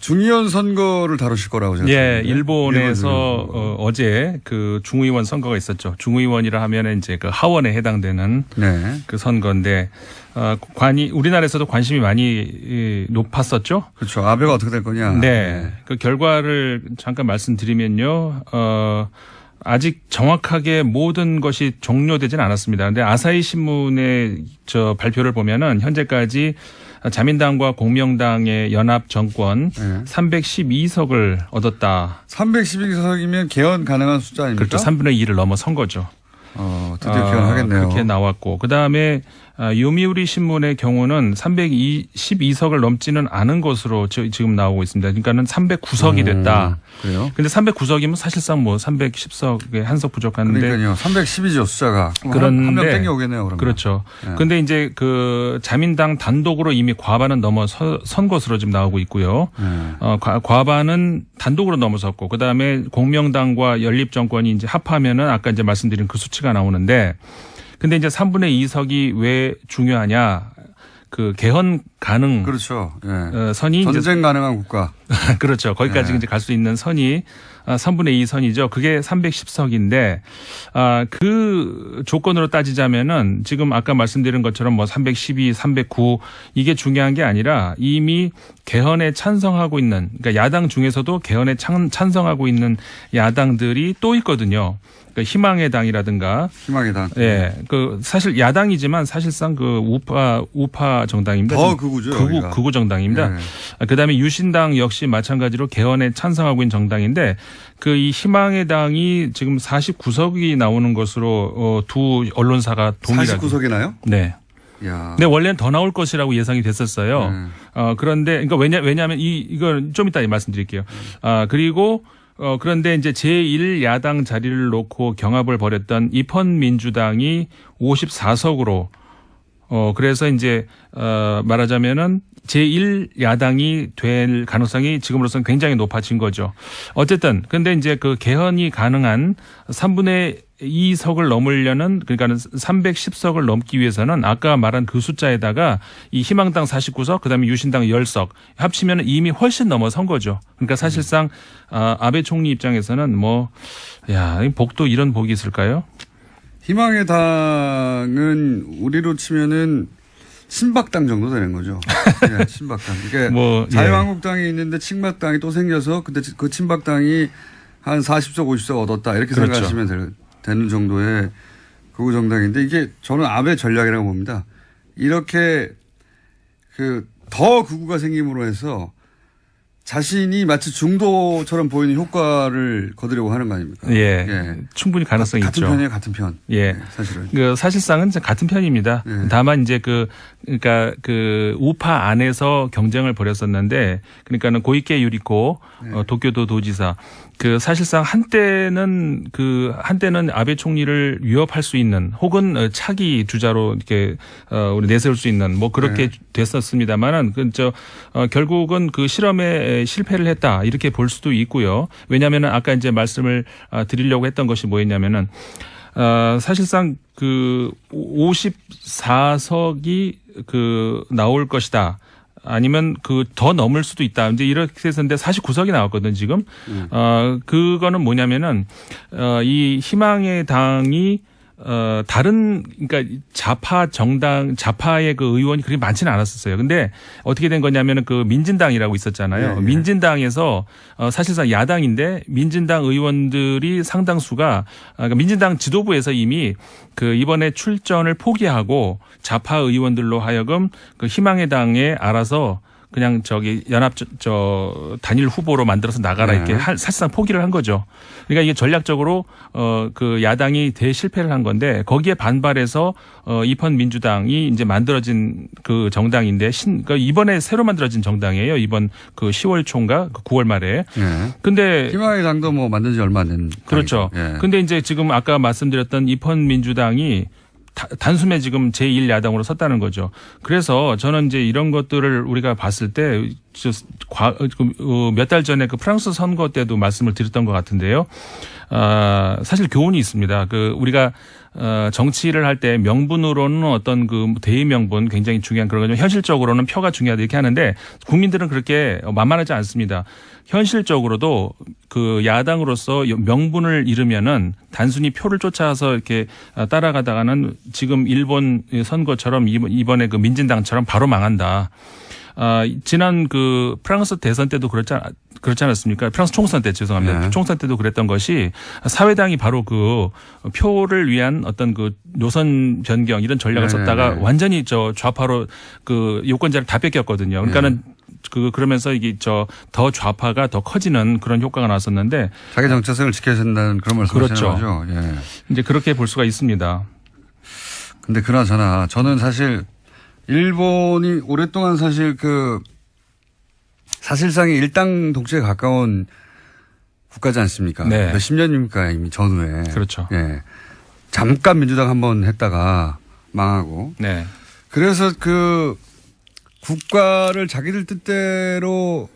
중의원 선거를 다루실 거라고 제가 예, 일본에서 어제 그 중의원 선거가 있었죠. 중의원이라 하면 이제 그 하원에 해당되는 네. 그 선거인데 우리나라에서도 관심이 많이 높았었죠. 그렇죠. 아베가 어떻게 될 거냐. 네. 그 결과를 잠깐 말씀드리면요. 아직 정확하게 모든 것이 종료되지는 않았습니다. 그런데 아사히 신문의 발표를 보면은 현재까지 자민당과 공명당의 연합 정권 312석을 얻었다. 312석이면 개헌 가능한 숫자 아닙니까? 그렇죠. 3분의 2를 넘어선 거죠. 드디어 개헌하겠네요. 그렇게 나왔고 그다음에 요미우리 신문의 경우는 312석을 넘지는 않은 것으로 지금 나오고 있습니다. 그러니까는 309석이 됐다. 그래요? 근데 309석이면 사실상 뭐 310석에 한 석 부족한데. 그러니까요. 310이죠 숫자가. 그런데 한 명 땡겨오겠네요. 그러면. 그렇죠. 그런데 이제 그 자민당 단독으로 이미 과반은 넘어선 것으로 지금 나오고 있고요. 과반은 단독으로 넘어섰고 그다음에 공명당과 연립정권이 이제 합하면은 아까 이제 말씀드린 그 수치가 나오는데. 근데 이제 3분의 2석이 왜 중요하냐? 그 개헌 가능. 그렇죠. 선이 전쟁 가능한 국가. 그렇죠. 거기까지 이제 갈 수 있는 선이 3분의 2 선이죠. 그게 310석인데 그 조건으로 따지자면은 지금 아까 말씀드린 것처럼 뭐 312, 309 이게 중요한 게 아니라 이미 개헌에 찬성하고 있는 그러니까 야당 중에서도 개헌에 찬성하고 있는 야당들이 또 있거든요. 그러니까 희망의 당이라든가. 희망의 당. 예. 그 사실 야당이지만 사실상 그 우파 정당입니다. 더 극우죠. 극우 정당입니다. 네. 그다음에 유신당 역시 마찬가지로 개헌에 찬성하고 있는 정당인데 그 이 희망의 당이 지금 49석이 나오는 것으로 두 언론사가 동일하게. 49석이나요? 네. 야. 근데 원래는 더 나올 것이라고 예상이 됐었어요. 그런데 그러니까 왜냐하면 이걸 좀 이따 말씀드릴게요. 그리고 그런데 이제 제1야당 자리를 놓고 경합을 벌였던 입헌민주당이 54석으로 그래서 이제 말하자면은 제1야당이 될 가능성이 지금으로서는 굉장히 높아진 거죠. 어쨌든 근데 이제 그 개헌이 가능한 3분의 2석을 넘으려는 그러니까는 310석을 넘기 위해서는 아까 말한 그 숫자에다가 이 희망당 49석 그다음에 유신당 10석 합치면 이미 훨씬 넘어선 거죠. 그러니까 사실상 아베 총리 입장에서는 복도 이런 복이 있을까요? 희망의 당은 우리로 치면은 친박당 정도 되는 거죠. 네, 친박당. 이게 자유한국당이 있는데 친박당이 또 생겨서 근데 그 친박당이 한 40석 50석 얻었다 이렇게 그렇죠. 생각하시면 되는 정도의 극우 정당인데 이게 저는 아베 전략이라고 봅니다. 이렇게 더 극우가 생김으로 해서 자신이 마치 중도처럼 보이는 효과를 거두려고 하는 거 아닙니까? 예. 충분히 가능성이 같은 있죠. 편이에요, 같은 편. 예. 사실은. 사실상은 같은 편입니다. 다만 이제 그러니까 우파 안에서 경쟁을 벌였었는데 그러니까는 고이케 유리코 도쿄도 도지사 사실상 한때는 아베 총리를 위협할 수 있는 혹은 차기 주자로 이렇게 우리 내세울 수 있는 그렇게 됐었습니다만은 결국은 그 실험에 실패를 했다 이렇게 볼 수도 있고요. 왜냐하면은 아까 이제 말씀을 드리려고 했던 것이 뭐였냐면은 사실상 54석이 나올 것이다. 아니면 더 넘을 수도 있다. 이제 이렇게 해서인데 49석이 나왔거든, 지금. 그거는 뭐냐면은, 이 희망의 당이 그러니까 좌파의 그 의원이 그렇게 많지는 않았었어요. 근데 어떻게 된 거냐면은 민진당이라고 있었잖아요. 민진당에서 사실상 야당인데 민진당 의원들이 상당수가 그러니까 민진당 지도부에서 이미 이번에 출전을 포기하고 좌파 의원들로 하여금 희망의 당에 알아서 그냥 연합 단일 후보로 만들어서 나가라 이렇게 사실상 포기를 한 거죠. 그러니까 이게 전략적으로 야당이 대실패를 한 건데 거기에 반발해서 입헌민주당이 이제 만들어진 그 정당인데 그러니까 이번에 새로 만들어진 정당이에요. 이번 10월 초인가 9월 말에. 근데 희망의 당도 만든 지 얼마 안 된. 그렇죠. 근데 이제 지금 아까 말씀드렸던 입헌민주당이 단숨에 지금 제1야당으로 섰다는 거죠. 그래서 저는 이제 이런 것들을 우리가 봤을 때 몇 달 전에 그 프랑스 선거 때도 말씀을 드렸던 것 같은데요. 사실 교훈이 있습니다. 우리가 정치를 할 때 명분으로는 어떤 대의 명분 굉장히 중요한 그런 거죠. 현실적으로는 표가 중요하다 이렇게 하는데 국민들은 그렇게 만만하지 않습니다. 현실적으로도 야당으로서 명분을 잃으면은 단순히 표를 쫓아서 이렇게 따라가다가는 지금 일본 선거처럼 이번에 민진당처럼 바로 망한다. 지난 프랑스 대선 때도 그렇지 않았습니까? 프랑스 총선 때 죄송합니다. 네. 총선 때도 그랬던 것이 사회당이 바로 표를 위한 어떤 노선 변경 이런 전략을 썼다가 완전히 좌파로 유권자를 다 뺏겼거든요. 그러니까는 그러면서 이게 더 좌파가 더 커지는 그런 효과가 나왔었는데 자기 정체성을 지켜야 된다는 그런 말씀을 하시는 그렇죠. 거죠. 예. 이제 그렇게 볼 수가 있습니다. 근데 그나저나 저는 사실 일본이 오랫동안 사실 사실상의 일당 독재에 가까운 국가지 않습니까? 네. 몇십 년입니까 이미 전후에. 그렇죠. 예. 잠깐 민주당 한번 했다가 망하고. 네. 그래서 국가를 자기들 뜻대로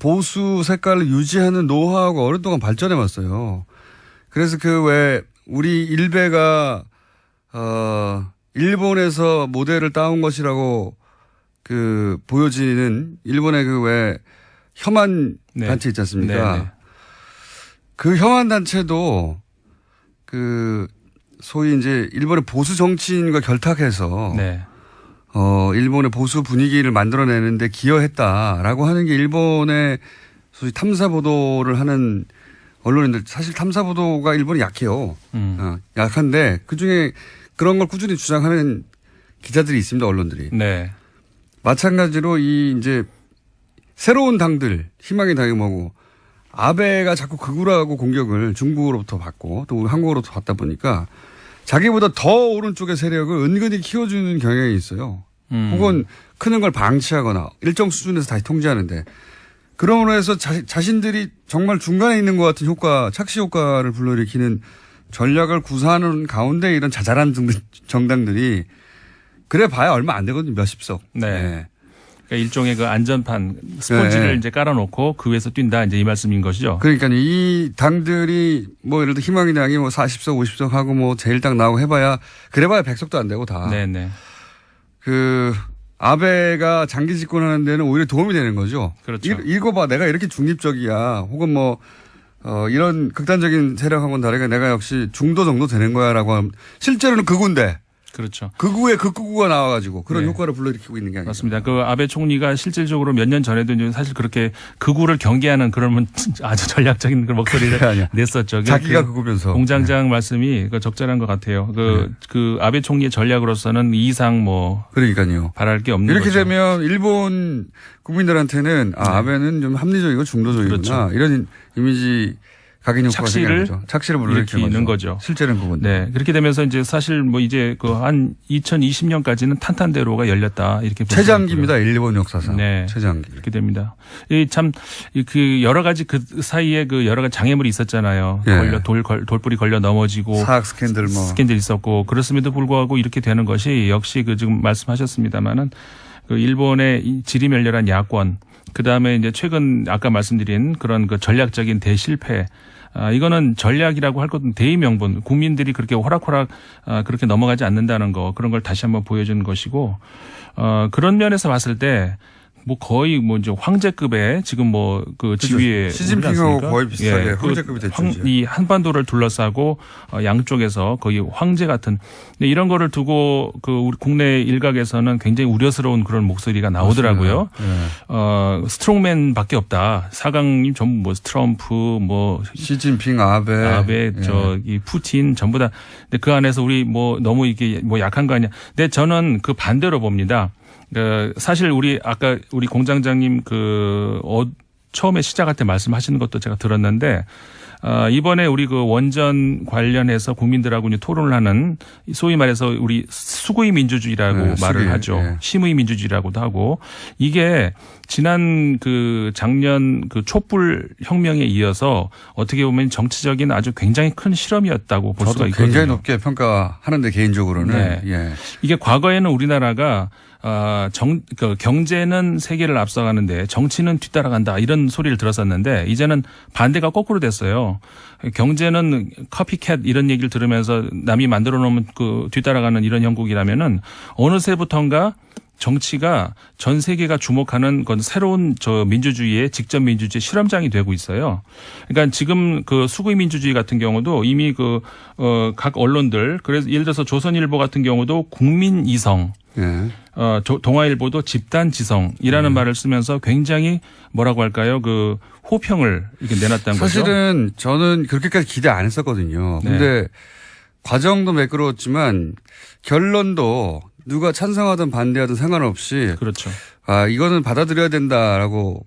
보수 색깔을 유지하는 노하우가 오랫동안 발전해 왔어요. 그래서 우리 일베가 일본에서 모델을 따온 것이라고 보여지는 일본의 혐한 네. 단체 있지 않습니까? 네. 그 혐한 단체도 소위 이제 일본의 보수 정치인과 결탁해서 네. 일본의 보수 분위기를 만들어내는데 기여했다라고 하는 게 일본의 소위 탐사 보도를 하는 언론인들 사실 탐사 보도가 일본이 약해요. 약한데 그중에 그런 걸 꾸준히 주장하는 기자들이 있습니다. 언론들이. 네. 마찬가지로 이제 새로운 당들 희망의 당이 뭐고 아베가 자꾸 극우라고 공격을 중국으로부터 받고 또 한국으로부터 받다 보니까 자기보다 더 오른쪽의 세력을 은근히 키워주는 경향이 있어요. 혹은 크는 걸 방치하거나 일정 수준에서 다시 통제하는데 그러므로 해서 자신들이 정말 중간에 있는 것 같은 착시 효과를 불러일으키는 전략을 구사하는 가운데 이런 자잘한 정당들이 그래 봐야 얼마 안 되거든요. 몇십 석. 네. 네. 그러니까 일종의 안전판 스폰지를 네. 이제 깔아놓고 그 위에서 뛴다 이제 이 말씀인 것이죠. 그러니까 이 당들이 예를 들어 희망의 당이 40석, 50석 하고 제1당 나오고 해봐야 그래봐야 100석도 안 되고 다. 네네. 아베가 장기 집권하는 데는 오히려 도움이 되는 거죠. 그렇죠. 이거 봐. 내가 이렇게 중립적이야. 혹은 이런 극단적인 세력하고는 다르게 내가 역시 중도 정도 되는 거야라고 하면 실제로는 극우인데. 그렇죠. 극우에 극우가 나와가지고 그런 네. 효과를 불러일으키고 있는 게 아니에요. 맞습니다. 아베 총리가 실질적으로 몇 년 전에도 이제 사실 그렇게 극우를 경계하는 그런 아주 전략적인 그런 목소리를 냈었죠. 자기가 극우면서. 공장장 말씀이 적절한 것 같아요. 아베 총리의 전략으로서는 이 이상 그러니까요. 바랄 게 없는 이렇게 거죠. 되면 일본 국민들한테는 아베는 좀 합리적이고 중도적이구나. 그렇죠. 이런 이미지 각인 효과가 착시를 불러일으키는 거죠. 실제는 그건데. 네. 그렇게 되면서 이제 사실 이제 한 2020년까지는 탄탄대로가 열렸다. 이렇게 최장기입니다. 일본 역사상. 네. 최장기. 그렇게 됩니다. 여러 가지 그 사이에 여러 가지 장애물이 있었잖아요. 예. 돌불이 걸려 넘어지고. 사학 스캔들 스캔들 있었고. 그렇음에도 불구하고 이렇게 되는 것이 역시 지금 말씀하셨습니다마는 일본의 지리멸렬한 야권. 그 다음에 이제 최근 아까 말씀드린 그런 전략적인 대실패. 이거는 전략이라고 할 것은 대의 명분. 국민들이 그렇게 호락호락 그렇게 넘어가지 않는다는 거. 그런 걸 다시 한번 보여주는 것이고, 그런 면에서 봤을 때 거의 이제 황제급의 지금 지위에 시진핑하고 거의 비슷하게 황제급이 됐죠. 이 한반도를 둘러싸고 양쪽에서 거의 황제 같은 이런 거를 두고 우리 국내 일각에서는 굉장히 우려스러운 그런 목소리가 나오더라고요. 네. 스트롱맨밖에 없다. 사강님 전부 트럼프 시진핑, 아베 이 푸틴 전부 다. 근데 그 안에서 우리 너무 이게 약한 거 아니야. 근데 저는 그 반대로 봅니다. 사실 아까 우리 공장장님 처음에 시작할 때 말씀하시는 것도 제가 들었는데, 이번에 우리 원전 관련해서 국민들하고 이제 토론을 하는 소위 말해서 우리 수구의 민주주의라고 말을 하죠. 네. 심의 민주주의라고도 하고 이게 지난 작년 촛불 혁명에 이어서 어떻게 보면 정치적인 아주 굉장히 큰 실험이었다고 볼 수가 있거든요. 굉장히 높게 평가하는데 개인적으로는. 네. 예. 이게 과거에는 우리나라가 경제는 세계를 앞서가는데 정치는 뒤따라간다 이런 소리를 들었었는데 이제는 반대가 거꾸로 됐어요. 경제는 커피캣 이런 얘기를 들으면서 남이 만들어 놓으면 그 뒤따라가는 이런 형국이라면은 어느새부턴가 정치가 전 세계가 주목하는 건 새로운 민주주의의 직접 민주주의 실험장이 되고 있어요. 그러니까 지금 그 수구의 민주주의 같은 경우도 이미 각 언론들 그래서 예를 들어서 조선일보 같은 경우도 국민 이성, 동아일보도 집단 지성이라는 말을 쓰면서 굉장히 뭐라고 할까요? 그 호평을 이렇게 내놨다는 거죠. 사실은 저는 그렇게까지 기대 안 했었거든요. 근데 과정도 매끄러웠지만 결론도 누가 찬성하든 반대하든 상관없이 그렇죠. 이거는 받아들여야 된다라고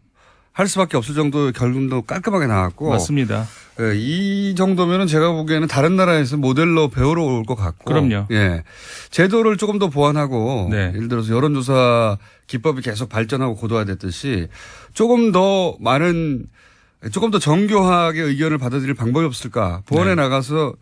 할 수밖에 없을 정도의 결론도 깔끔하게 나왔고 맞습니다. 이 정도면은 제가 보기에는 다른 나라에서 모델로 배우러 올 것 같고 그럼요. 예. 제도를 조금 더 보완하고 네. 예를 들어서 여론조사 기법이 계속 발전하고 고도화됐듯이 조금 더 정교하게 의견을 받아들일 방법이 없을까 보완해 나가서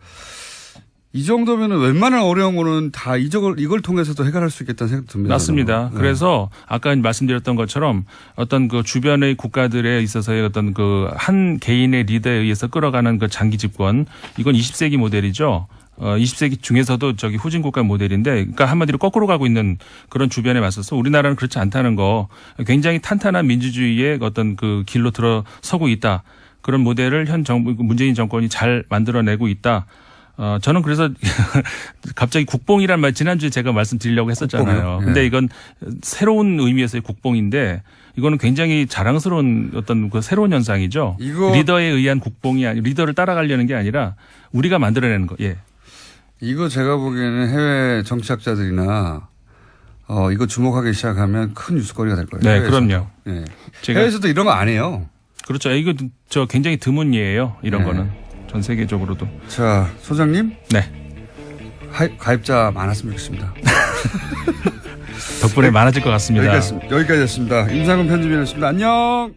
이 정도면은 웬만한 어려운 거는 다 이걸 통해서도 해결할 수 있겠다는 생각이 듭니다. 맞습니다. 그래서 아까 말씀드렸던 것처럼 어떤 그 주변의 국가들에 있어서의 어떤 그 한 개인의 리더에 의해서 끌어가는 그 장기 집권 이건 20세기 모델이죠. 20세기 중에서도 후진 국가 모델인데 그러니까 한마디로 거꾸로 가고 있는 그런 주변에 맞서서 우리나라는 그렇지 않다는 거 굉장히 탄탄한 민주주의의 어떤 그 길로 들어서고 있다. 그런 모델을 현 정부 문재인 정권이 잘 만들어내고 있다. 저는 그래서 갑자기 국뽕이란 말 지난주에 제가 말씀드리려고 했었잖아요. 근데 이건 새로운 의미에서의 국뽕인데 이거는 굉장히 자랑스러운 어떤 그 새로운 현상이죠. 리더에 의한 국뽕이 아니 리더를 따라가려는 게 아니라 우리가 만들어내는 거. 예. 이거 제가 보기에는 해외 정치학자들이나 이거 주목하기 시작하면 큰 뉴스거리가 될 거예요. 네, 해외에서도. 그럼요. 네. 해외에서도 이런 거 안 해요. 그렇죠. 이거 굉장히 드문 예예요. 이런 거는. 전 세계적으로도. 자, 소장님. 네. 가입자 많았으면 좋겠습니다. 덕분에 많아질 것 같습니다. 여기까지였습니다. 임상훈 편집위원이었습니다. 안녕.